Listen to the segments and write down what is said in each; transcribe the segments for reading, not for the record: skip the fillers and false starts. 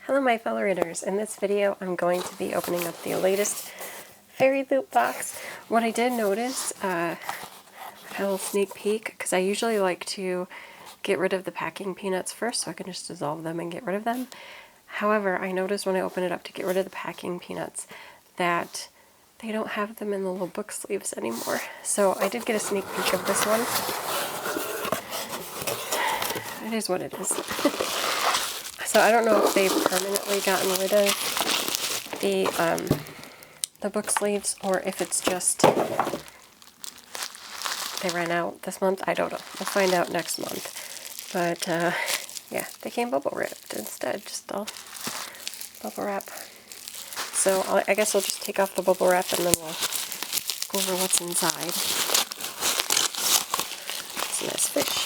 Hello my fellow readers. In this video I'm going to be opening up the latest FairyLoot box. What I did notice, I had a little sneak peek, because I usually like to get rid of the packing peanuts first so I can just dissolve them and get rid of them. However, I noticed when I open it up to get rid of the packing peanuts that they don't have them in the little book sleeves anymore. So I did get a sneak peek of this one. It is what it is. So I don't know if they've permanently gotten rid of the book sleeves, or if it's just they ran out this month. I don't know. We'll find out next month. But yeah, they came bubble wrapped instead, just all bubble wrap. So I guess I'll just take off the bubble wrap and then we'll go over what's inside. It's a nice fish.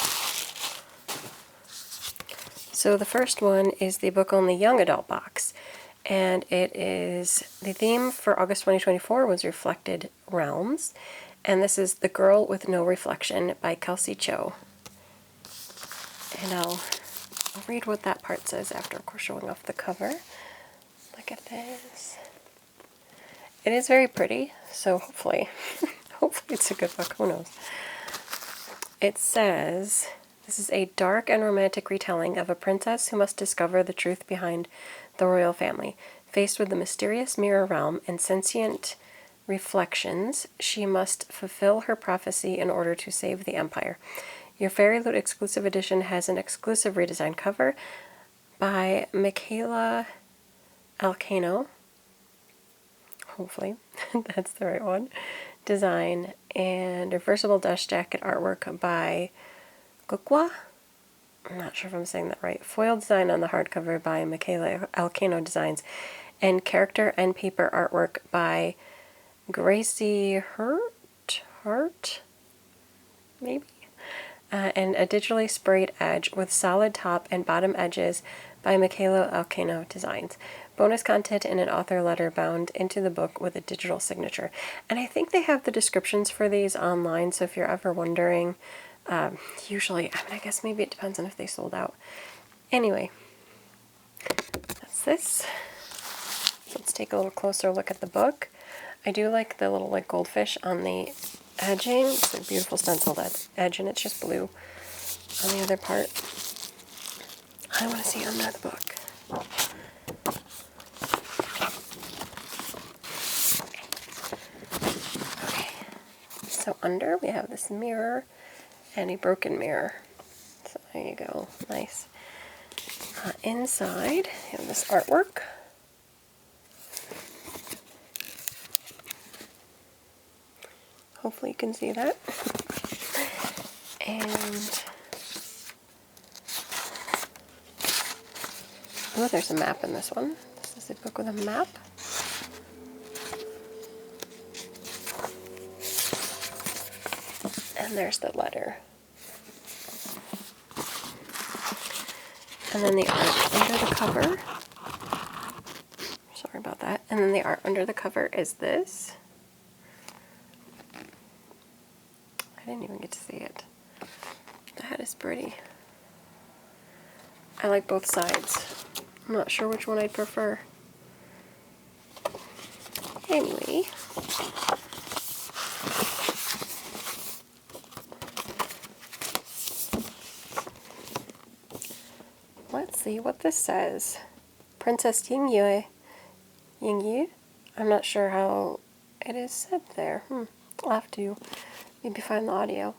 So the first one is the book only young adult box, and it is, the theme for August 2024 was Reflected Realms, and this is The Girl with No Reflection by Kelsey Cho. And I'll read what that part says after, of course, showing off the cover. Look at this. It is very pretty, so hopefully it's a good book, who knows. It says, this is a dark and romantic retelling of a princess who must discover the truth behind the royal family. Faced with the mysterious mirror realm and sentient reflections, she must fulfill her prophecy in order to save the empire. Your FairyLoot exclusive edition has an exclusive redesigned cover by Michaela Alcano. Hopefully that's the right one. Design and reversible dust jacket artwork by Gukwa? I'm not sure if I'm saying that right. Foil design on the hardcover by Michaela Alcano Designs, and character and paper artwork by Gracie Hurt, maybe? And a digitally sprayed edge with solid top and bottom edges by Michaela Alcano Designs. Bonus content in an author letter bound into the book with a digital signature. And I think they have the descriptions for these online, so if you're ever wondering, usually, I mean, I guess maybe it depends on if they sold out. Anyway, that's this. Let's take a little closer look at the book. I do like the little goldfish on the edging. It's a beautiful stenciled edge, and it's just blue on the other part. I want to see under the book. Okay, so under we have this mirror and a broken mirror. So there you go, nice. Inside, you have this artwork. Hopefully you can see that. And oh, there's a map in this one. This is a book with a map. And there's the letter. And then the art under the cover. Sorry about that. And then the art under the cover is this. I didn't even get to see it. That is pretty. I like both sides. I'm not sure which one I'd prefer. Anyway. Let's see what this says. Princess Yingyu. I'm not sure how it is said there. I'll have to maybe find the audio.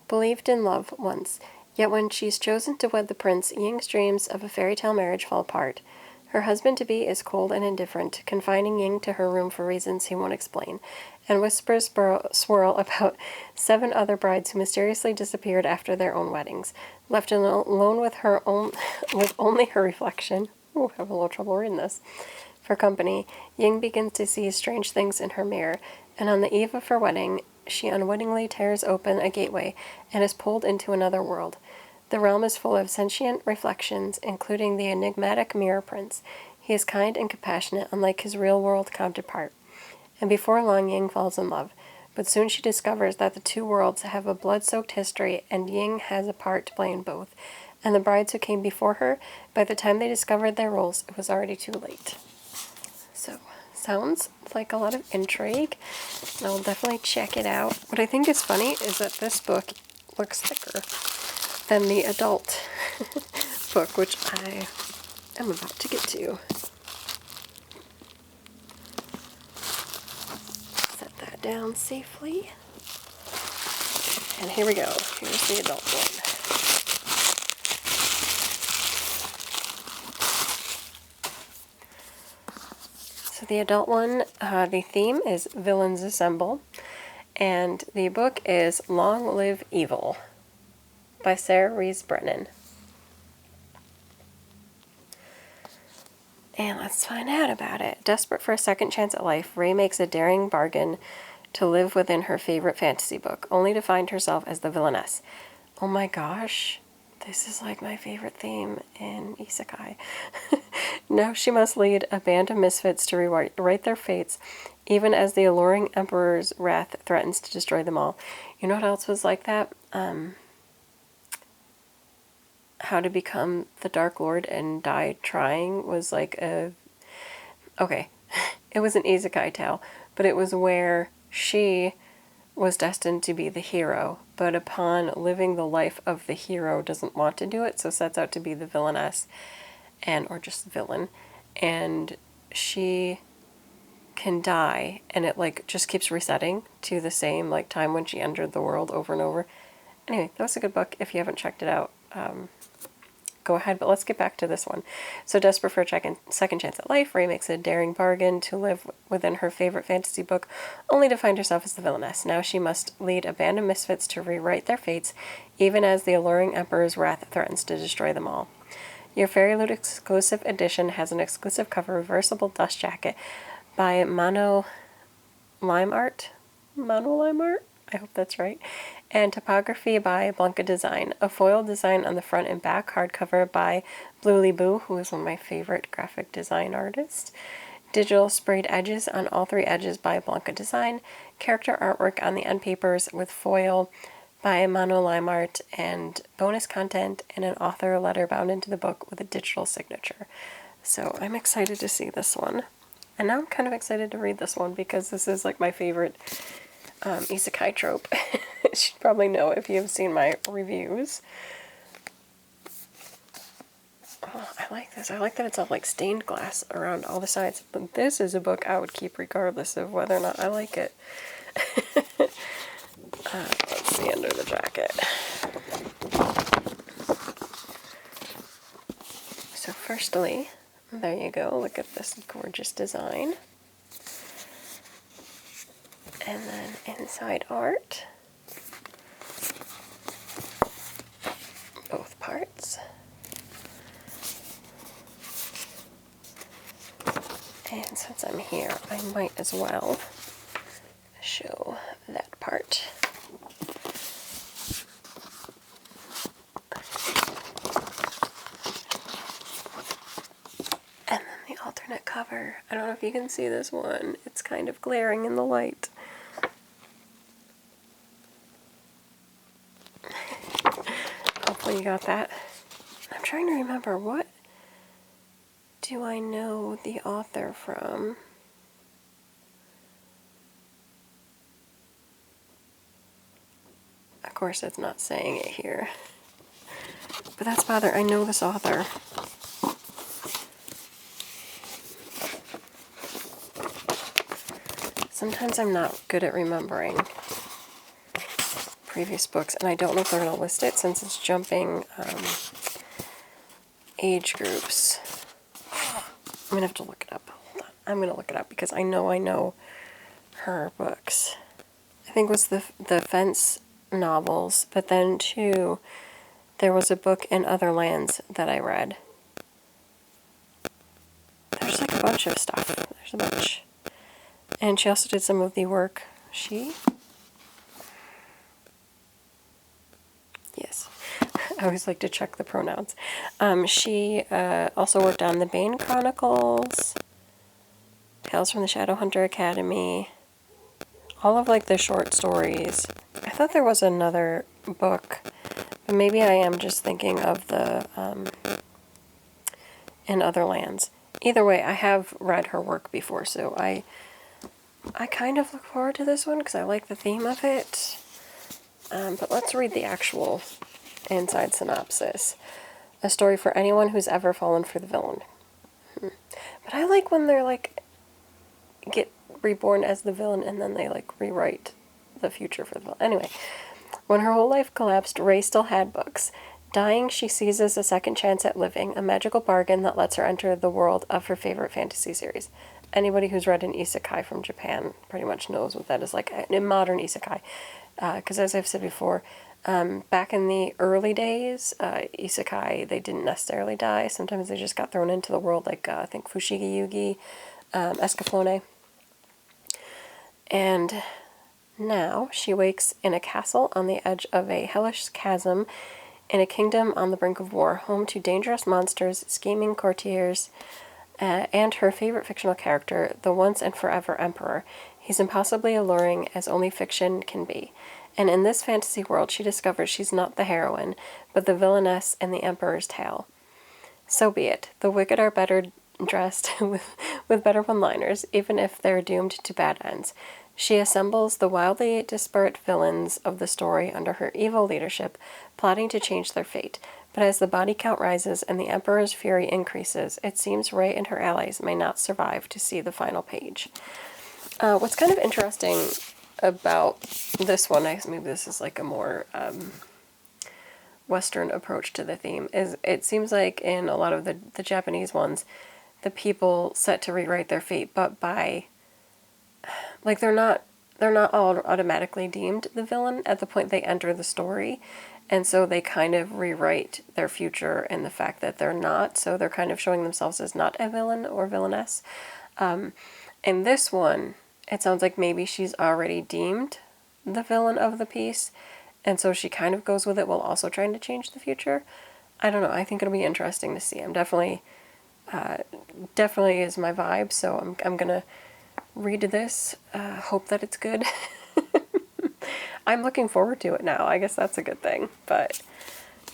Believed in love once, yet when she's chosen to wed the prince, Ying's dreams of a fairy tale marriage fall apart. Her husband-to-be is cold and indifferent, confining Ying to her room for reasons he won't explain, and whispers swirl about 7 other brides who mysteriously disappeared after their own weddings. Left alone with with only her reflection. Ooh, I have a little trouble reading this. For company, Ying begins to see strange things in her mirror, and on the eve of her wedding, she unwittingly tears open a gateway and is pulled into another world. The realm is full of sentient reflections, including the enigmatic Mirror Prince. He is kind and compassionate, unlike his real-world counterpart. And before long, Ying falls in love. But soon she discovers that the two worlds have a blood-soaked history, and Ying has a part to play in both. and the brides who came before her, by the time they discovered their roles, it was already too late. So, sounds like a lot of intrigue. I'll definitely check it out. What I think is funny is that this book looks thicker than the adult book, which I am about to get to. Set that down safely. And here we go. Here's the adult one. So the adult one, the theme is Villains Assemble, and the book is Long Live Evil by Sarah Rees Brennan. And let's find out about it. Desperate for a second chance at life, Ray makes a daring bargain to live within her favorite fantasy book, only to find herself as the villainess. Oh my gosh, this is like my favorite theme in isekai. Now she must lead a band of misfits to rewrite their fates, even as the alluring emperor's wrath threatens to destroy them all. You know what else was like that? How to Become the Dark Lord and Die Trying was like a... Okay, it was an isekai tale, but it was where she was destined to be the hero, but upon living the life of the hero doesn't want to do it, so sets out to be the villainess, or just the villain, and she can die, and it like just keeps resetting to the same like time when she entered the world over and over. Anyway, that was a good book. If you haven't checked it out, go ahead, but let's get back to this one. So desperate for a second chance at life, Ray makes a daring bargain to live within her favorite fantasy book, only to find herself as the villainess. Now she must lead a band of misfits to rewrite their fates, even as the alluring emperor's wrath threatens to destroy them all. Your FairyLoot exclusive edition has an exclusive cover reversible dust jacket by Mono Lime Art? I hope that's right. And typography by Blanca Design. A foil design on the front and back, hardcover by Bluely Boo, who is one of my favorite graphic design artists. Digital sprayed edges on all three edges by Blanca Design. Character artwork on the end papers with foil by Mono Lime Art, and bonus content and an author letter bound into the book with a digital signature. So I'm excited to see this one. And now I'm kind of excited to read this one because this is like my favorite isekai trope. You should probably know if you've seen my reviews. Oh, I like this. I like that it's all like stained glass around all the sides. But this is a book I would keep regardless of whether or not I like it. Let's see under the jacket. So firstly, there you go. Look at this gorgeous design. And then inside art. Both parts. And since I'm here, I might as well show that part. And then the alternate cover. I don't know if you can see this one. It's kind of glaring in the light. Hopefully you got that. I'm trying to remember, what do I know the author from? Of course, it's not saying it here. But that's bother. I know this author. Sometimes I'm not good at remembering previous books, and I don't know if they're going to list it since it's jumping age groups. I'm going to have to look it up. Hold on. I'm going to look it up because I know her books. I think it was the Fence novels, but then too, there was a book in Other Lands that I read. There's like a bunch of stuff. There's a bunch. And she also did some of the work. She? Yes. I always like to check the pronouns. She also worked on the Bane Chronicles, Tales from the Shadowhunter Academy, all of like the short stories. I thought there was another book, But maybe I am just thinking of the In Other Lands. Either way, I have read her work before, so I kind of look forward to this one because I like the theme of it. But let's read the actual inside synopsis. A story for anyone who's ever fallen for the villain. But I like when they're like, get reborn as the villain and then they like rewrite the future for the villain. Anyway, when her whole life collapsed, Ray still had books. Dying, she seizes a second chance at living, a magical bargain that lets her enter the world of her favorite fantasy series. Anybody who's read an isekai from Japan pretty much knows what that is like, a modern isekai. Because as I've said before, back in the early days, isekai, they didn't necessarily die. Sometimes they just got thrown into the world, like I think Fushigi Yugi, Escaflowne. And now she wakes in a castle on the edge of a hellish chasm in a kingdom on the brink of war, home to dangerous monsters, scheming courtiers, and her favorite fictional character, the once and forever Emperor. He's impossibly alluring as only fiction can be. And in this fantasy world, she discovers she's not the heroine, but the villainess in the Emperor's tale. So be it. The wicked are better dressed with better one-liners, even if they're doomed to bad ends. She assembles the wildly disparate villains of the story under her evil leadership, plotting to change their fate. But as the body count rises and the Emperor's fury increases, it seems Rey and her allies may not survive to see the final page. What's kind of interesting about this one, maybe this is like a more Western approach to the theme, is it seems like in a lot of the Japanese ones, the people set to rewrite their fate, but by, like, they're not all automatically deemed the villain at the point they enter the story, and so they kind of rewrite their future in the fact that they're not, so they're kind of showing themselves as not a villain or villainess. In this one, it sounds like maybe she's already deemed the villain of the piece, and so she kind of goes with it while also trying to change the future. I don't know, I think it'll be interesting to see. I'm definitely is my vibe, so I'm gonna read this, hope that it's good. I'm looking forward to it now. I guess that's a good thing. But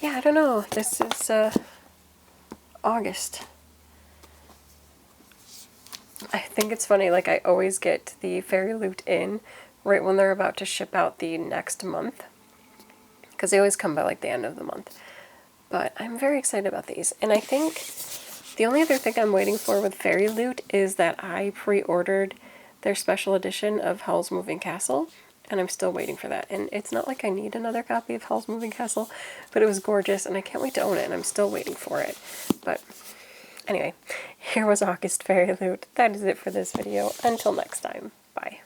yeah, I don't know. This is August. I think it's funny, like I always get the FairyLoot in right when they're about to ship out the next month, because they always come by like the end of the month. But I'm very excited about these, and I think the only other thing I'm waiting for with FairyLoot is that I pre-ordered their special edition of Howl's Moving Castle, and I'm still waiting for that. And it's not like I need another copy of Howl's Moving Castle, but it was gorgeous, and I can't wait to own it, and I'm still waiting for it. But anyway, here was August FairyLoot. That is it for this video. Until next time, bye.